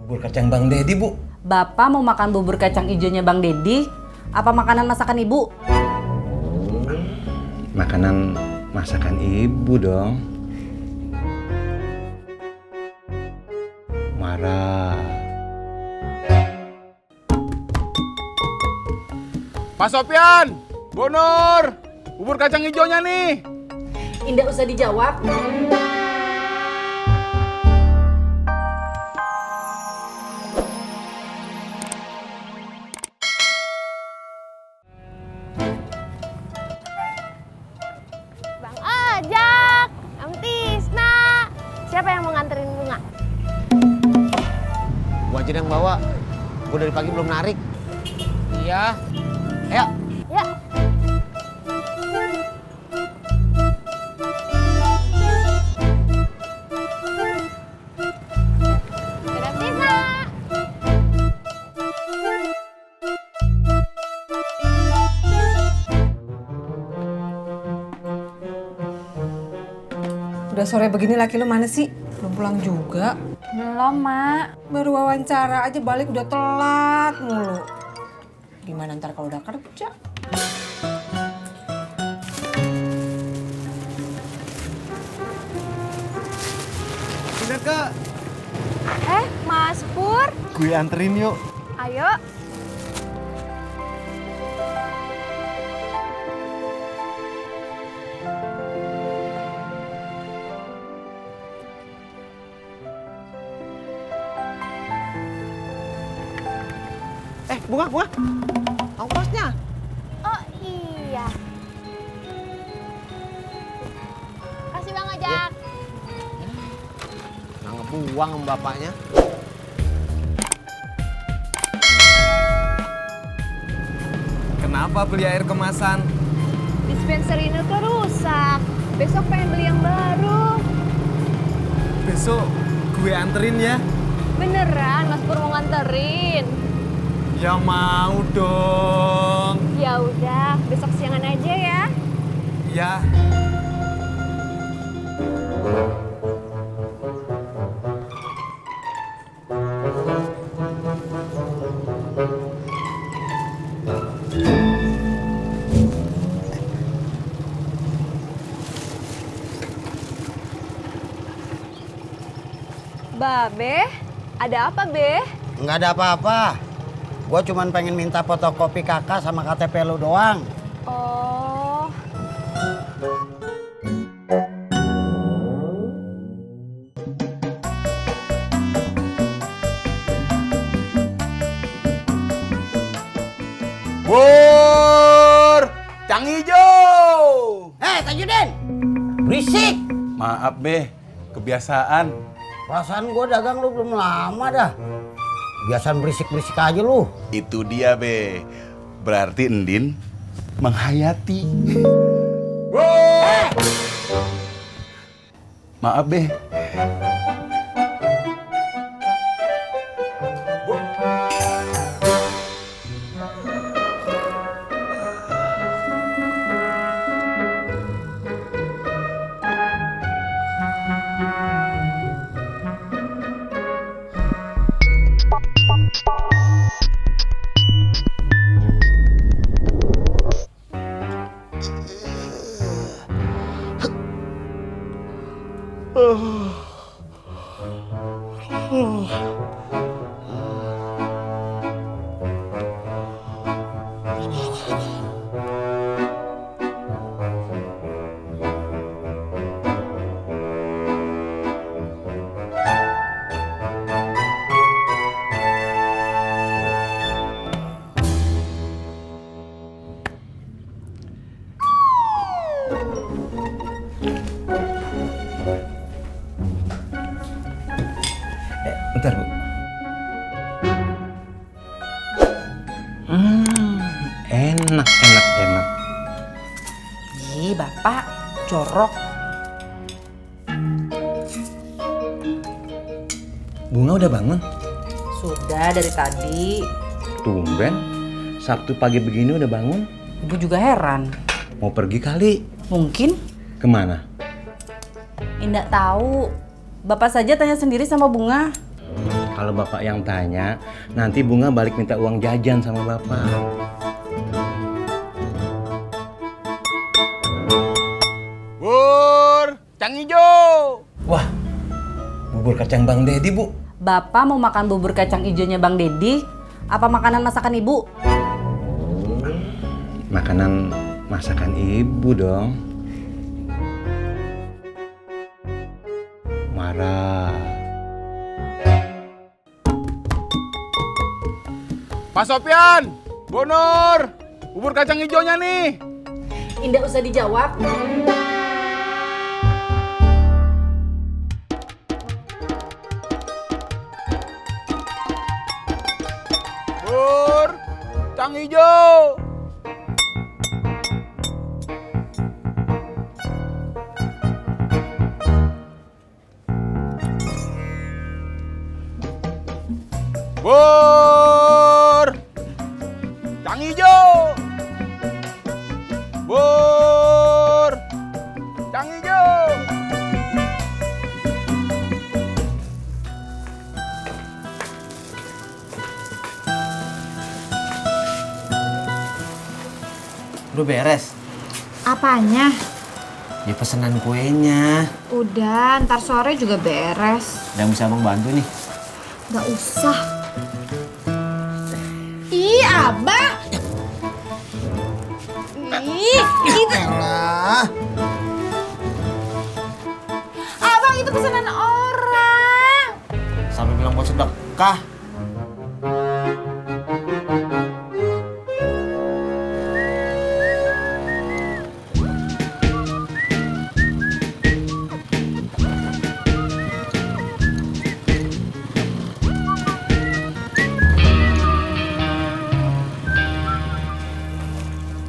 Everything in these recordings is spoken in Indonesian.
Bubur kacang Bang Dedi, Bu. Bapak mau makan bubur kacang ijonya Bang Dedi? Apa makanan masakan Ibu? Makanan masakan Ibu dong. Marah. Pak Sopyan, Bu Nur, bubur kacang hijaunya nih. Indah usah dijawab. Bang Ojak, Am Tisna. Siapa yang mau nganterin bunga? Gua aja yang bawa. Gua dari pagi belum narik. Iya. Ayo. Ya. Dadah Tisna. Udah sore begini laki lo mana sih? Belum pulang juga. Belum, Mak. Baru wawancara aja balik udah telat mulu. Gimana ntar kalau udah kerja? Bener, Kak. Mas Pur. Gue anterin yuk. Ayo. Bunga. Ongkosnya. Oh iya. Kasih Bang Ojak. Nggak ngebuang sama bapaknya. Kenapa beli air kemasan? Dispenser ini tuh rusak. Besok pengen beli yang baru. Besok gue anterin ya. Beneran, Mas Pur mau nganterin. Ya mau dong. Ya udah, besok siangan aja ya. Ya. Babe, ada apa, Be? Nggak ada apa-apa. Gua cuman pengen minta fotokopi kakak sama KTP lu doang. Oh. Bur, kacang hijau. Tajudin! Berisik! Maaf, Be. Kebiasaan. Perasaan gua dagang lu belum lama dah. Biasaan berisik-berisik aja lu. Itu dia, Be. Berarti Endin menghayati. Maaf, Be. Bentar, Bu. Enak. Ih, Bapak, jorok. Bunga udah bangun? Sudah dari tadi. Tumben. Sabtu pagi begini udah bangun. Ibu juga heran. Mau pergi kali. Mungkin Kemana? Indah tahu. Bapak saja tanya sendiri sama Bunga. Kalau bapak yang tanya, nanti Bunga balik minta uang jajan sama bapak. Bur, kacang hijau. Wah, bubur kacang Bang Dedi, Bu. Bapak mau makan bubur kacang ijonya Bang Dedi? Apa makanan masakan ibu? Makanan masakan ibu dong. Marah. Pak Sopyan, Bu Nur, bubur kacang hijaunya nih. Indah usah dijawab. Bur, kacang hijau. Bur, kacang hijau. Bur, kacang hijau. Udah beres? Apanya? Ya pesanan kuenya. Udah, ntar sore juga beres. Ada yang bisa abang bantu nih? Gak usah. Ih, abang! Ih, itu... Elah. Abang, itu pesanan orang. Sampai bilang buat sedekah.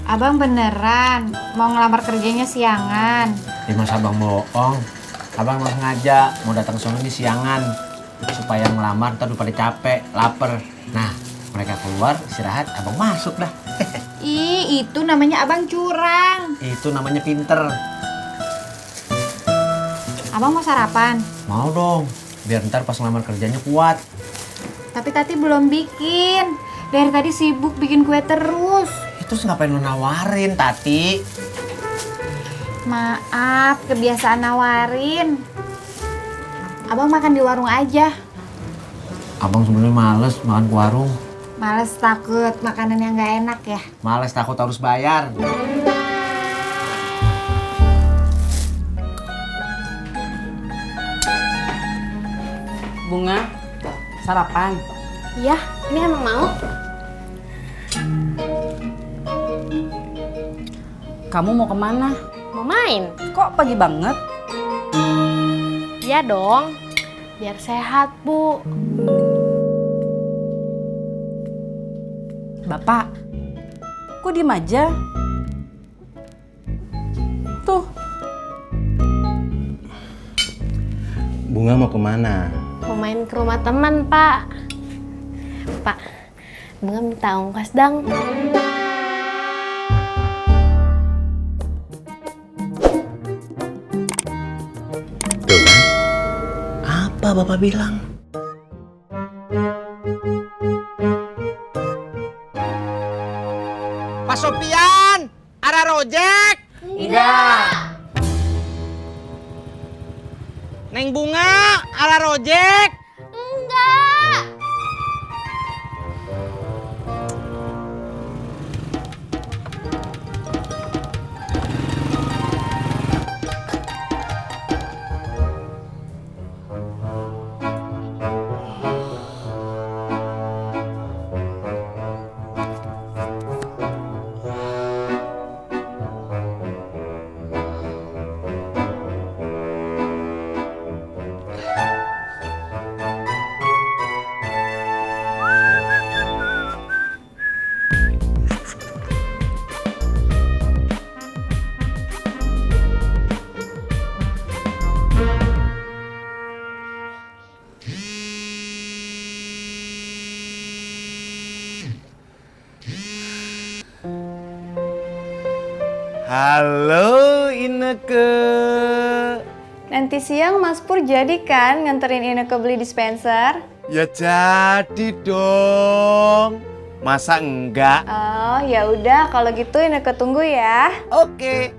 Abang beneran mau ngelamar kerjanya siangan. Ya masa abang bohong. Abang mau sengaja mau datang ke sono di siangan. Supaya ngelamar ntar udah pada capek, lapar. Nah, mereka keluar, istirahat, abang masuk dah. Ih, itu namanya abang curang. Itu namanya pinter. Abang mau sarapan? Mau dong, biar ntar pas ngelamar kerjanya kuat. Tapi Tati belum bikin. Dari tadi sibuk bikin kue terus. Terus ngapain lu nawarin, Tati? Maaf, kebiasaan nawarin. Abang makan di warung aja. Abang sebenarnya males makan ke warung. Males takut makanan yang gak enak ya? Males takut harus bayar. Bunga, sarapan. Iya, ini emang mau. Kamu mau kemana? Mau main? Kok pagi banget? Iya dong. Biar sehat, Bu. Bapak, kok diem aja? Tuh, Bunga mau kemana? Mau main ke rumah teman, Pak. Pak, Bunga minta ongkos dong. Tuh kan? Apa bapak bilang? Pak Sopian, arah rojek. enggak. Neng Bunga, arah rojek. Enggak. Halo Ineke. Nanti siang Mas Pur jadi kan nganterin Ineke beli dispenser? Ya jadi dong. Masa enggak? Oh, ya udah kalau gitu Ineke tunggu ya. Oke.